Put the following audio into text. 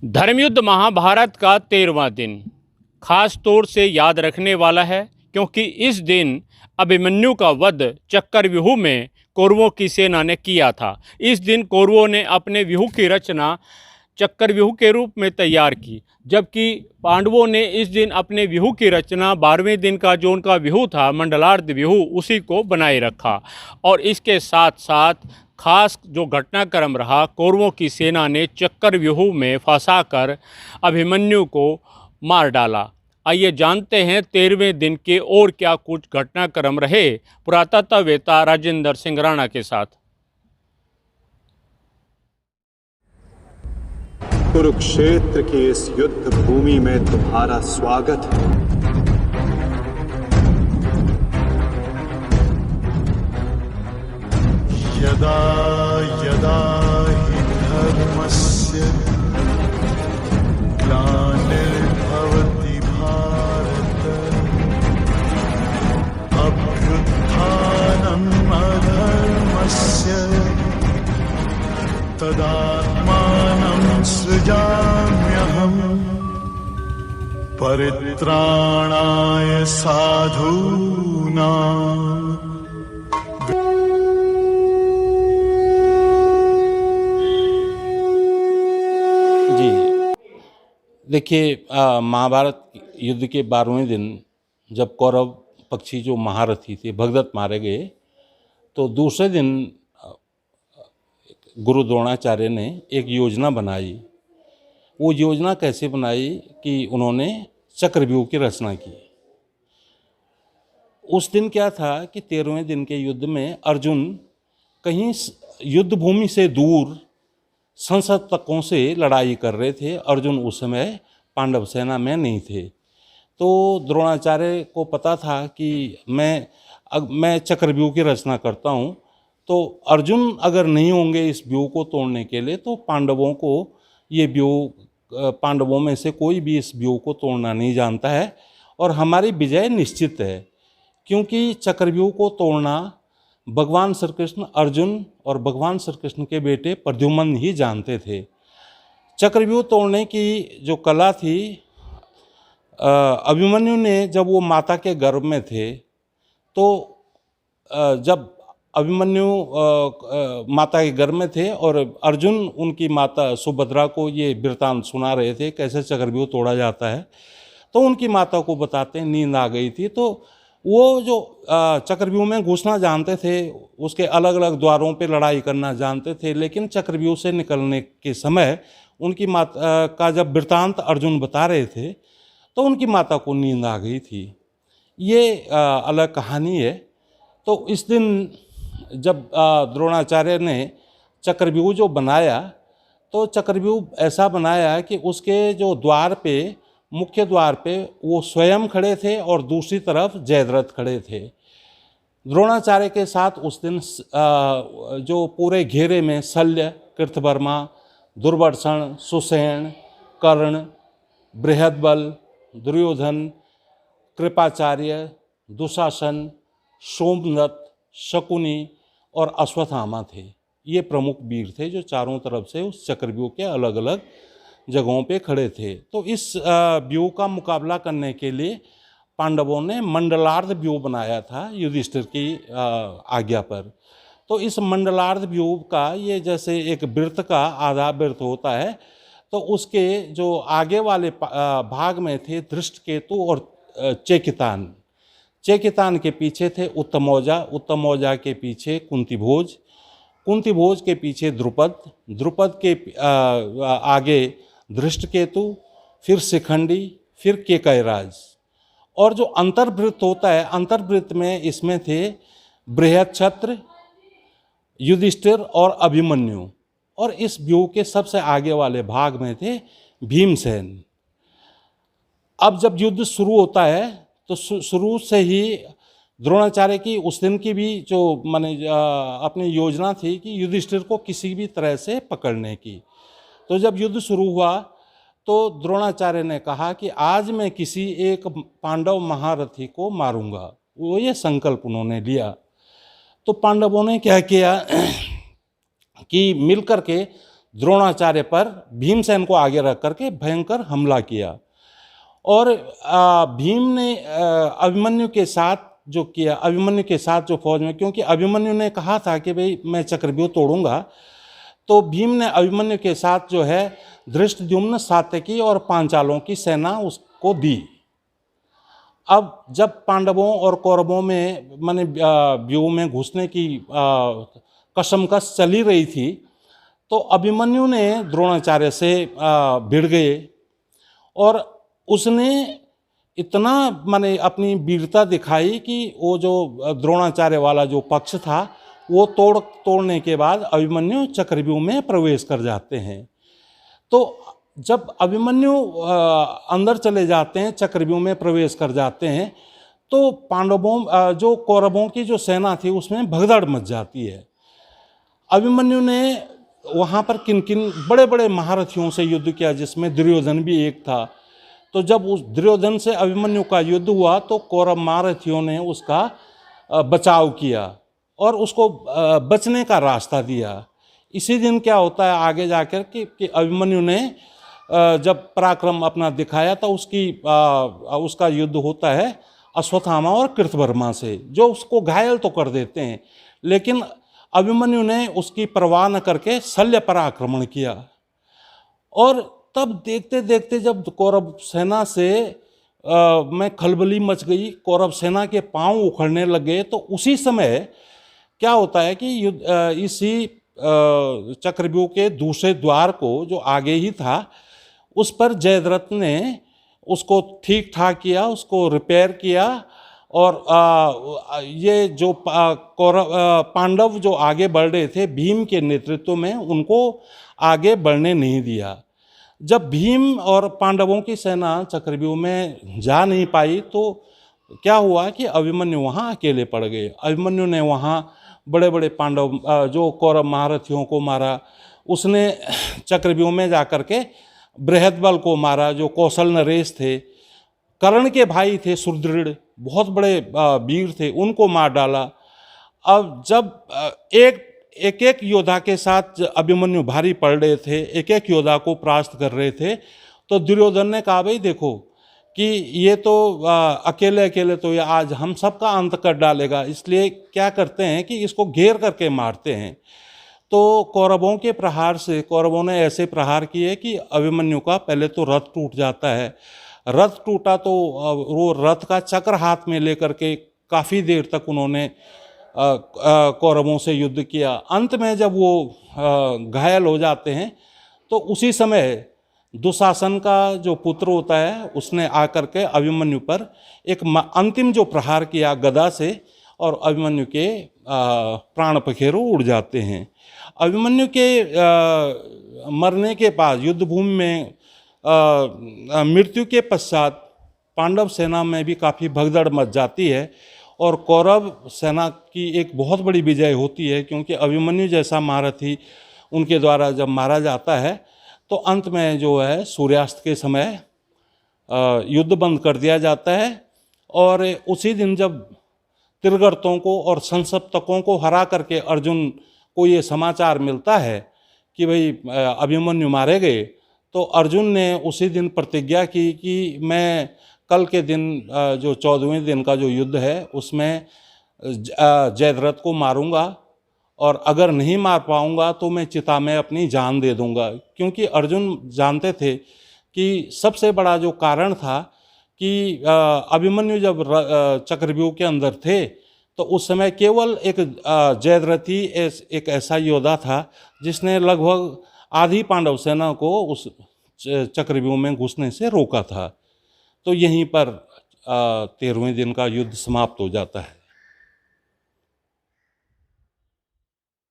धर्मयुद्ध महाभारत का 13वां दिन खास तौर से याद रखने वाला है, क्योंकि इस दिन अभिमन्यु का वध चक्रव्यूह में कौरवों की सेना ने किया था। इस दिन कौरवों ने अपने व्यूह की रचना चक्रव्यूह के रूप में तैयार की, जबकि पांडवों ने इस दिन अपने व्यूह की रचना 12वें दिन का जो उनका व्यूह था मंडलार्ध व्यूह, उसी को बनाए रखा। और इसके साथ साथ खास जो घटनाक्रम रहा, कौरवों की सेना ने चक्रव्यूह में फंसाकर अभिमन्यु को मार डाला। आइए जानते हैं 13वें दिन के और क्या कुछ घटनाक्रम रहे पुरातत्ववेत्ता राजेंद्र सिंह राणा के साथ। कुरुक्षेत्र की इस युद्ध भूमि में तुम्हारा स्वागत है। यदा यदा हि धर्मस्य ग्लानिर्भवति भारत अभ्युत्थानम् अधर्मस्य तदात्मानं सृजाम्यहम् परित्राणाय साधूनां। देखिए, महाभारत युद्ध के 12वें दिन जब कौरव पक्षी जो महारथी थे भगदत्त मारे गए, तो दूसरे दिन गुरु द्रोणाचार्य ने एक योजना बनाई। वो योजना कैसे बनाई कि उन्होंने चक्रव्यूह की रचना की। उस दिन क्या था कि 13वें दिन के युद्ध में अर्जुन कहीं युद्ध भूमि से दूर संसदकों से लड़ाई कर रहे थे। अर्जुन उस समय पांडव सेना में नहीं थे। तो द्रोणाचार्य को पता था कि मैं चक्रव्यूह की रचना करता हूँ, तो अर्जुन अगर नहीं होंगे इस व्यूह को तोड़ने के लिए, तो पांडवों में से कोई भी इस व्यूह को तोड़ना नहीं जानता है और हमारी विजय निश्चित है। क्योंकि चक्रव्यूह को तोड़ना भगवान श्री कृष्ण, अर्जुन और भगवान श्री कृष्ण के बेटे प्रद्युम्न ही जानते थे। चक्रव्यूह तोड़ने की जो कला थी, अभिमन्यु ने जब वो माता के गर्भ में थे, तो जब अभिमन्यु माता के गर्भ में थे और अर्जुन उनकी माता सुभद्रा को ये वृत्तांत सुना रहे थे कैसे चक्रव्यूह तोड़ा जाता है, तो उनकी माता को बताते नींद आ गई थी। तो वो जो चक्रव्यूह में घुसना जानते थे, उसके अलग अलग द्वारों पे लड़ाई करना जानते थे, लेकिन चक्रव्यूह से निकलने के समय उनकी माता का जब वृत्तांत अर्जुन बता रहे थे, तो उनकी माता को नींद आ गई थी। ये अलग कहानी है। तो इस दिन जब द्रोणाचार्य ने चक्रव्यूह जो बनाया, तो चक्रव्यूह ऐसा बनाया कि उसके जो द्वार पे, मुख्य द्वार पे वो स्वयं खड़े थे और दूसरी तरफ जयद्रथ खड़े थे। द्रोणाचार्य के साथ उस दिन जो पूरे घेरे में शल्य, कृतवर्मा, दुर्वासन, सुसेन, कर्ण, बृहद्बल, दुर्योधन, कृपाचार्य, दुशासन, सोमदत्त, शकुनी और अश्वत्थामा थे। ये प्रमुख वीर थे जो चारों तरफ से उस चक्रव्यूह के अलग अलग जगहों पे खड़े थे। तो इस व्यूह का मुकाबला करने के लिए पांडवों ने मंडलार्ध व्यूह बनाया था युधिष्ठिर की आज्ञा पर। तो इस मंडलार्ध व्यूह का ये जैसे एक वृत्त का आधा वृत्त होता है, तो उसके जो आगे वाले भाग में थे धृष्टकेतु और चेकितान। चेकितान के पीछे थे उत्तमौजा, उत्तमौजा के पीछे कुंतीभोज, कुंतीभोज के पीछे द्रुपद, द्रुपद के आगे धृष्टकेतु, फिर शिखंडी, फिर केकयराज। और जो अंतर्वृत्त होता है, अंतर्वृत्त में इसमें थे बृहच्छत्र, युधिष्ठिर और अभिमन्यु। और इस व्यूह के सबसे आगे वाले भाग में थे भीमसेन। अब जब युद्ध शुरू होता है, तो शुरू से ही द्रोणाचार्य की उस दिन की भी जो अपनी योजना थी कि युधिष्ठिर को किसी भी तरह से पकड़ने की। तो जब युद्ध शुरू हुआ, तो द्रोणाचार्य ने कहा कि आज मैं किसी एक पांडव महारथी को मारूंगा। वो ये संकल्प उन्होंने लिया। तो पांडवों ने क्या किया कि मिलकर के द्रोणाचार्य पर भीमसेन को आगे रख करके भयंकर हमला किया। और भीम ने अभिमन्यु के साथ जो किया, अभिमन्यु के साथ जो फौज में, क्योंकि अभिमन्यु ने कहा था कि भाई मैं चक्रव्यूह तोड़ूंगा, तो भीम ने अभिमन्यु के साथ जो है धृष्टद्युम्न, सात्यकी और पांचालों की सेना उसको दी। अब जब पांडवों और कौरवों में माने व्यूह में घुसने की कशमकश चली रही थी, तो अभिमन्यु ने द्रोणाचार्य से भिड़ गए और उसने इतना माने अपनी वीरता दिखाई कि वो जो द्रोणाचार्य वाला जो पक्ष था वो तोड़ने के बाद अभिमन्यु चक्रव्यूह में प्रवेश कर जाते हैं। तो जब अभिमन्यु अंदर चले जाते हैं, चक्रव्यूह में प्रवेश कर जाते हैं, तो पांडवों जो कौरवों की जो सेना थी उसमें भगदड़ मच जाती है। अभिमन्यु ने वहाँ पर किन किन बड़े बड़े महारथियों से युद्ध किया, जिसमें दुर्योधन भी एक था। तो जब उस दुर्योधन से अभिमन्यु का युद्ध हुआ तो कौरव महारथियों ने उसका बचाव किया और उसको बचने का रास्ता दिया। इसी दिन क्या होता है आगे जाकर कि अभिमन्यु ने जब पराक्रम अपना दिखाया तो उसका युद्ध होता है अश्वत्थामा और कृतवर्मा से, जो उसको घायल तो कर देते हैं, लेकिन अभिमन्यु ने उसकी परवाह न करके शल्य पर आक्रमण किया। और तब देखते देखते जब कौरव सेना से में खलबली मच गई, कौरव सेना के पांव उखड़ने लगे, तो उसी समय क्या होता है कि इसी चक्रव्यूह के दूसरे द्वार को जो आगे ही था उस पर जयद्रथ ने उसको ठीक ठाक किया, उसको रिपेयर किया। और ये जो पांडव जो आगे बढ़ रहे थे भीम के नेतृत्व में, उनको आगे बढ़ने नहीं दिया। जब भीम और पांडवों की सेना चक्रव्यूह में जा नहीं पाई तो क्या हुआ कि अभिमन्यु वहाँ अकेले पड़ गए। अभिमन्यु ने वहाँ बड़े बड़े पांडव जो कौरव महारथियों को मारा। उसने चक्रव्यूह में जाकर के बृहद्बल को मारा, जो कौशल नरेश थे। कर्ण के भाई थे सुदृढ़, बहुत बड़े वीर थे, उनको मार डाला। अब जब एक एक योद्धा के साथ अभिमन्यु भारी पड़ रहे थे, एक एक योद्धा को परास्त कर रहे थे, तो दुर्योधन ने कहा भाई देखो कि ये तो अकेले अकेले तो ये आज हम सबका अंत कर डालेगा, इसलिए क्या करते हैं कि इसको घेर करके मारते हैं। तो कौरवों के प्रहार से कौरवों ने ऐसे प्रहार किए कि अभिमन्यु का पहले तो रथ टूट जाता है। रथ टूटा तो वो रथ का चक्र हाथ में लेकर के काफ़ी देर तक उन्होंने कौरवों से युद्ध किया। अंत में जब वो घायल हो जाते हैं तो उसी समय दुशासन का जो पुत्र होता है उसने आकर के अभिमन्यु पर एक अंतिम जो प्रहार किया गदा से, और अभिमन्यु के प्राण पखेरु उड़ जाते हैं। अभिमन्यु के मरने के बाद युद्धभूमि में मृत्यु के पश्चात पांडव सेना में भी काफ़ी भगदड़ मच जाती है और कौरव सेना की एक बहुत बड़ी विजय होती है, क्योंकि अभिमन्यु जैसा महारथी उनके द्वारा जब मारा जाता है तो अंत में जो है सूर्यास्त के समय युद्ध बंद कर दिया जाता है। और उसी दिन जब त्रिगर्तों को और संसप्तकों को हरा करके अर्जुन को ये समाचार मिलता है कि भाई अभिमन्यु मारे गए, तो अर्जुन ने उसी दिन प्रतिज्ञा की कि मैं कल के दिन जो 14वें दिन का जो युद्ध है उसमें जयद्रथ को मारूंगा, और अगर नहीं मार पाऊंगा तो मैं चिता में अपनी जान दे दूंगा। क्योंकि अर्जुन जानते थे कि सबसे बड़ा जो कारण था कि अभिमन्यु जब चक्रव्यूह के अंदर थे तो उस समय केवल एक जयद्रथ ही एक ऐसा योद्धा था जिसने लगभग आधी पांडव सेना को उस चक्रव्यूह में घुसने से रोका था। तो यहीं पर 13वें दिन का युद्ध समाप्त हो जाता है।